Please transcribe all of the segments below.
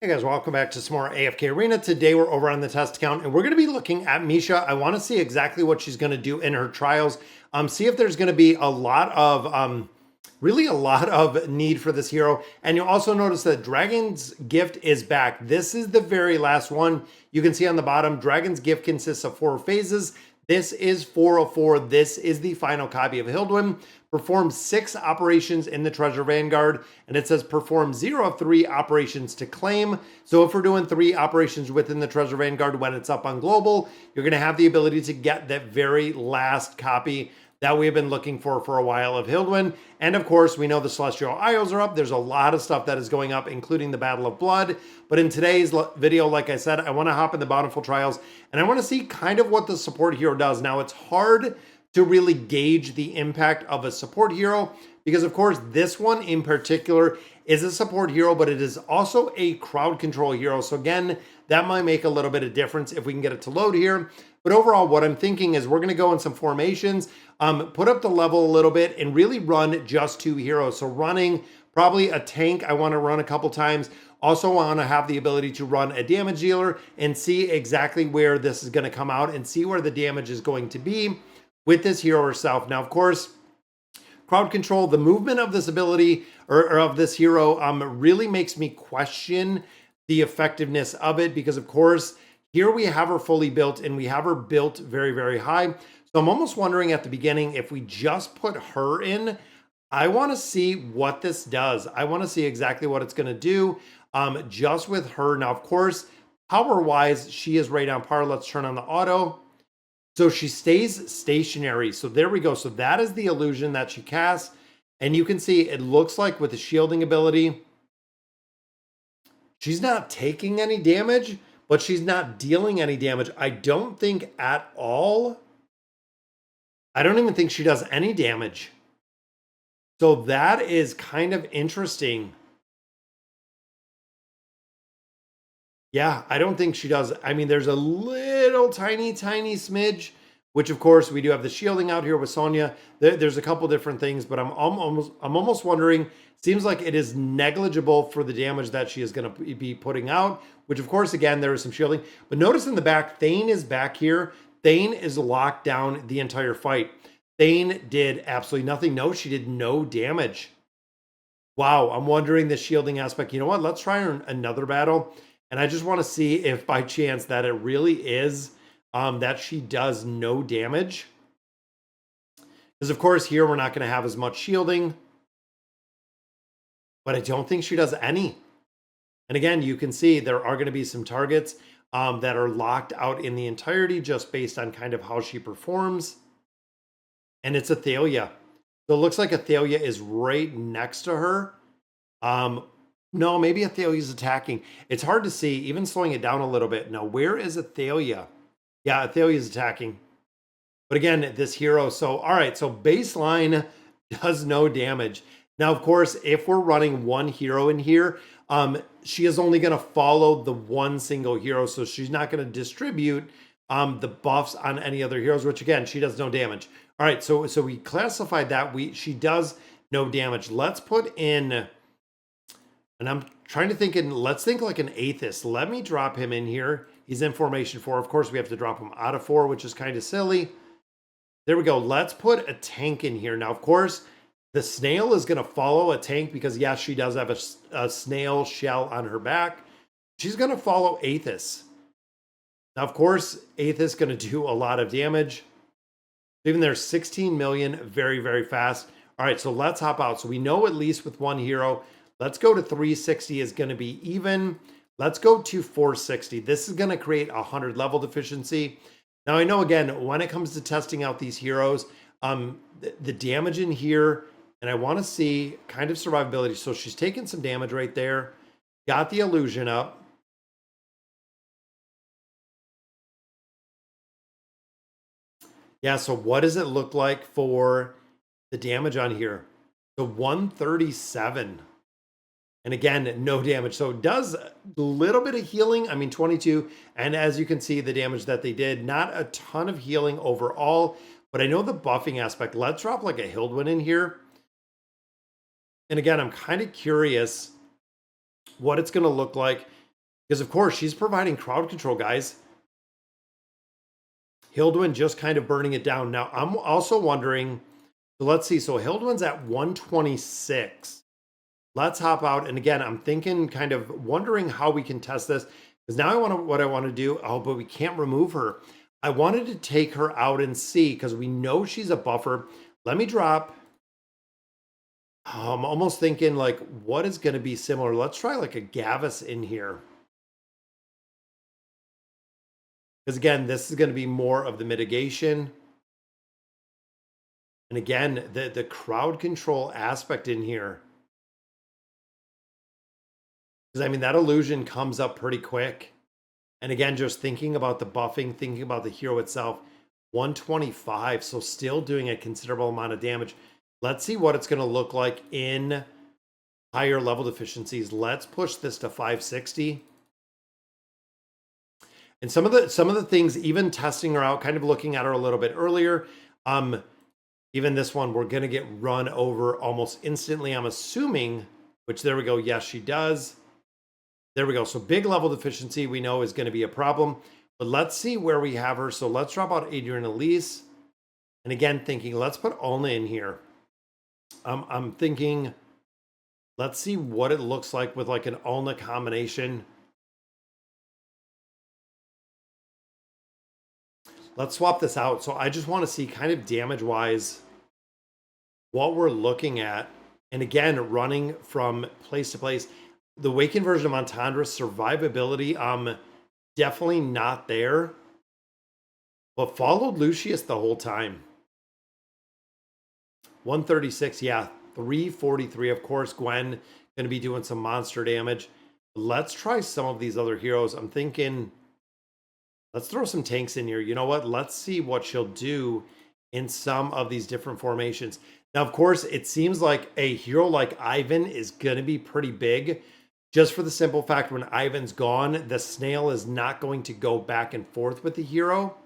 Hey guys, welcome back to some more AFK Arena. Today we're over on the test account and we're going to be looking at Misha. I want to see exactly what she's going to do in her trials. See if there's going to be a lot of, really a lot of need for this hero. And you'll also notice that Dragon's Gift is back. This is the very last one. You can see on the bottom, Dragon's Gift consists of 4 phases. This is 404. This is the final copy of Hildwyn. Perform 6 operations in the Treasure Vanguard, and it says perform 0 of 3 operations to claim. So if we're doing 3 operations within the Treasure Vanguard when it's up on global, you're going to have the ability to get that very last copy that we've been looking for a while of Hildwyn. And of course, we know the Celestial Isles are up. There's a lot of stuff that is going up, including the Battle of Blood. But in today's video, like I said, I want to hop in the Bountiful Trials, and I want to see kind of what the support hero does. Now, it's hard to really gauge the impact of a support hero because, of course, this one in particular is a support hero, but it is also a crowd control hero. So again, that might make a little bit of difference if we can get it to load here. But overall, what I'm thinking is we're going to go in some formations, put up the level a little bit, and really run just 2 heroes. So running probably a tank, I want to run a couple times. Also want to have the ability to run a damage dealer and see exactly where this is going to come out and see where the damage is going to be with this hero herself. Now, of course, crowd control, the movement of this ability or of this hero really makes me question the effectiveness of it because, of course, here we have her fully built and we have her built very, very high. So I'm almost wondering at the beginning, if we just put her in, I want to see what this does. I want to see exactly what it's going to do just with her. Now, of course, power-wise, she is right on par. Let's turn on the auto. So she stays stationary. So there we go. So that is the illusion that she casts. And you can see it looks like with the shielding ability, she's not taking any damage, but she's not dealing any damage. I don't think at all. I don't even think she does any damage. So that is kind of interesting. Yeah, I don't think she does. I mean, there's a little tiny smidge, which of course we do have the shielding out here with Sonya. There's a couple different things, but I'm almost wondering, seems like it is negligible for the damage that she is going to be putting out, which of course, again, there is some shielding. But notice in the back, Thane is back here. Thane is locked down the entire fight. Thane did absolutely nothing. No, she did no damage. Wow, I'm wondering the shielding aspect. You know what? Let's try another battle. And I just want to see if by chance that it really is that she does no damage. Because of course here we're not going to have as much shielding. But I don't think she does any. And again, you can see there are going to be some targets that are locked out in the entirety just based on kind of how she performs. And it's Athalia. So it looks like Athalia is right next to her. No, maybe Athalia's attacking. It's hard to see, even slowing it down a little bit. Now, where is Athalia? Yeah, Athalia's attacking. But again, this hero. So, all right, so baseline does no damage. Now, of course, if we're running one hero in here, she is only going to follow the one single hero. So she's not going to distribute the buffs on any other heroes, which again, she does no damage. All right, so we classified that. She does no damage. Let's put in... And I'm trying to think let's think like an Aethys. Let me drop him in here. He's in formation 4. Of course, we have to drop him out of 4, which is kind of silly. There we go. Let's put a tank in here. Now, of course, the snail is going to follow a tank because, yes, she does have a snail shell on her back. She's going to follow Aethys. Now, of course, Aethys is going to do a lot of damage. Even there's 16 million very, very fast. All right, so let's hop out. So we know at least with one hero... Let's go to 360 is going to be even. Let's go to 460. This is going to create a 100 level deficiency. Now, I know, again, when it comes to testing out these heroes, the damage in here, and I want to see kind of survivability. So she's taking some damage right there. Got the illusion up. Yeah, so what does it look like for the damage on here? So 137. And again, no damage. So it does a little bit of healing. I mean, 22. And as you can see, the damage that they did, not a ton of healing overall. But I know the buffing aspect. Let's drop like a Hildwyn in here. And again, I'm kind of curious what it's going to look like. Because, of course, she's providing crowd control, guys. Hilduin just kind of burning it down. Now, I'm also wondering, so let's see. So Hilduin's at 126. Let's hop out. And again, I'm thinking, kind of wondering how we can test this. Because now what I want to do, oh, but we can't remove her. I wanted to take her out and see, because we know she's a buffer. Let me drop. I'm almost thinking, like, what is going to be similar? Let's try like a Gavis in here. Because again, this is going to be more of the mitigation. And again, the crowd control aspect in here. Because I mean, that illusion comes up pretty quick. And again, just thinking about the buffing, thinking about the hero itself, 125. So still doing a considerable amount of damage. Let's see what it's going to look like in higher level deficiencies. Let's push this to 560. And some of the things, even testing her out, kind of looking at her a little bit earlier. Even this one, we're going to get run over almost instantly, I'm assuming, which there we go. Yes, she does. There we go. So big level deficiency we know is going to be a problem. But let's see where we have her. So let's drop out Adrian Elise. And again, thinking, let's put Olna in here. I'm thinking, let's see what it looks like with like an Olna combination. Let's swap this out. So I just want to see kind of damage-wise what we're looking at. And again, running from place to place. The Awakened version of Entendre's survivability, definitely not there. But followed Lucius the whole time. 136, yeah. 343, of course. Gwen going to be doing some monster damage. Let's try some of these other heroes. I'm thinking, let's throw some tanks in here. You know what? Let's see what she'll do in some of these different formations. Now, of course, it seems like a hero like Ivan is going to be pretty big. Just for the simple fact, when Ivan's gone, the snail is not going to go back and forth with the hero.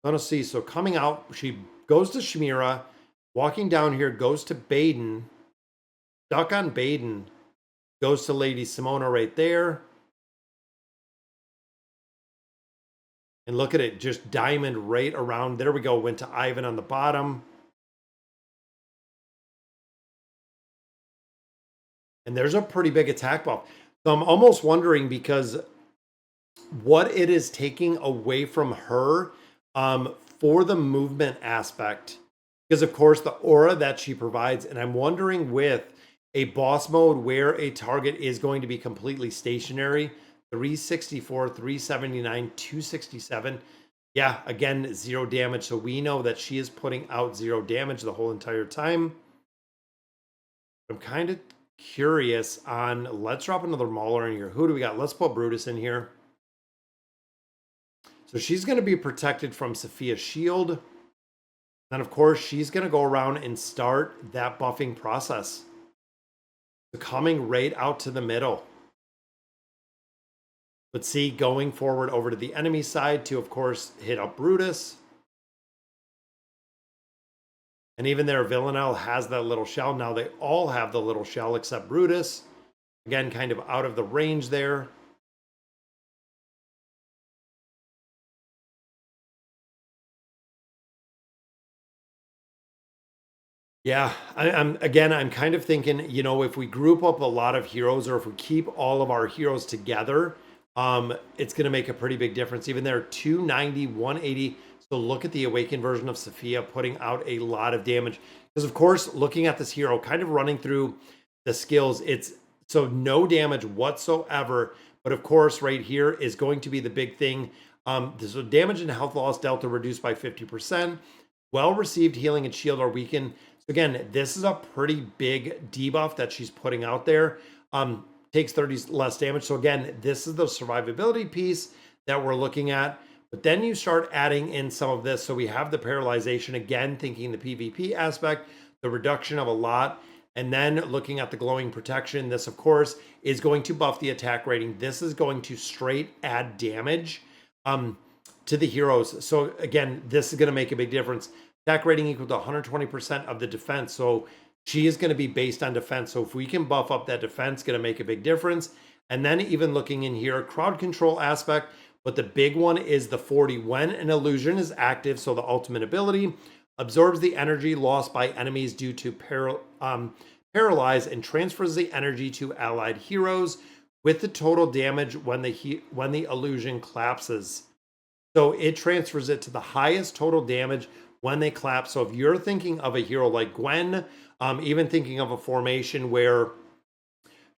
Let's see. So coming out, she goes to Shmira. Walking down here, goes to Baden. Duck on Baden. Goes to Lady Simona right there. And look at it, just diamond right around. There we go. Went to Ivan on the bottom. And there's a pretty big attack buff. So I'm almost wondering, because what it is taking away from her for the movement aspect. Because, of course, the aura that she provides. And I'm wondering with a boss mode where a target is going to be completely stationary. 364, 379, 267. Yeah, again, 0 damage. So we know that she is putting out 0 damage the whole entire time. I'm kind of curious on, let's drop another Mauler in here. Who do we got? Let's put Brutus in here. So she's going to be protected from Sophia's shield. Then, of course, she's going to go around and start that buffing process. So coming right out to the middle. But see, going forward over to the enemy side to, of course, hit up Brutus. And even there, Villanelle has that little shell. Now they all have the little shell except Brutus. Again, kind of out of the range there. Yeah, I'm kind of thinking, you know, if we group up a lot of heroes, or if we keep all of our heroes together, it's going to make a pretty big difference. Even there, 290, 180. So look at the Awakened version of Sophia putting out a lot of damage. Because, of course, looking at this hero, kind of running through the skills, it's so no damage whatsoever. But, of course, right here is going to be the big thing. So damage and health loss delta reduced by 50%. Well-received healing and shield are weakened. So again, this is a pretty big debuff that she's putting out there. Takes 30 less damage. So again, this is the survivability piece that we're looking at. But then you start adding in some of this. So we have the paralyzation, again, thinking the PvP aspect, the reduction of a lot, and then looking at the glowing protection. This, of course, is going to buff the attack rating. This is going to straight add damage to the heroes. So again, this is going to make a big difference. Attack rating equal to 120% of the defense. So she is going to be based on defense. So if we can buff up that defense, going to make a big difference. And then even looking in here, crowd control aspect, but the big one is the 40. When an illusion is active, so the ultimate ability absorbs the energy lost by enemies due to paralyze and transfers the energy to allied heroes with the total damage when the illusion collapses. So it transfers it to the highest total damage when they collapse. So if you're thinking of a hero like Gwen, even thinking of a formation where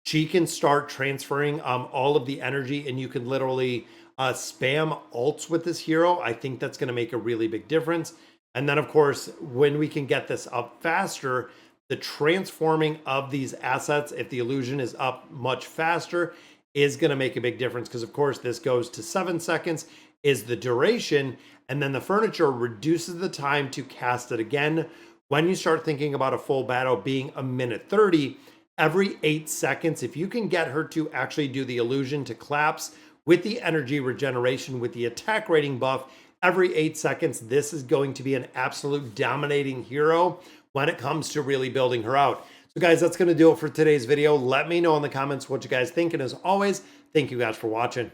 she can start transferring all of the energy and you can literally spam ults with this hero, I think that's going to make a really big difference. And then, of course, when we can get this up faster, the transforming of these assets, if the illusion is up much faster, is going to make a big difference. Because, of course, this goes to 7 seconds is the duration. And then the furniture reduces the time to cast it again. When you start thinking about a full battle being a minute 30, every 8 seconds, if you can get her to actually do the illusion to collapse with the energy regeneration, with the attack rating buff, every 8 seconds, this is going to be an absolute dominating hero when it comes to really building her out. So guys, that's going to do it for today's video. Let me know in the comments what you guys think. And as always, thank you guys for watching.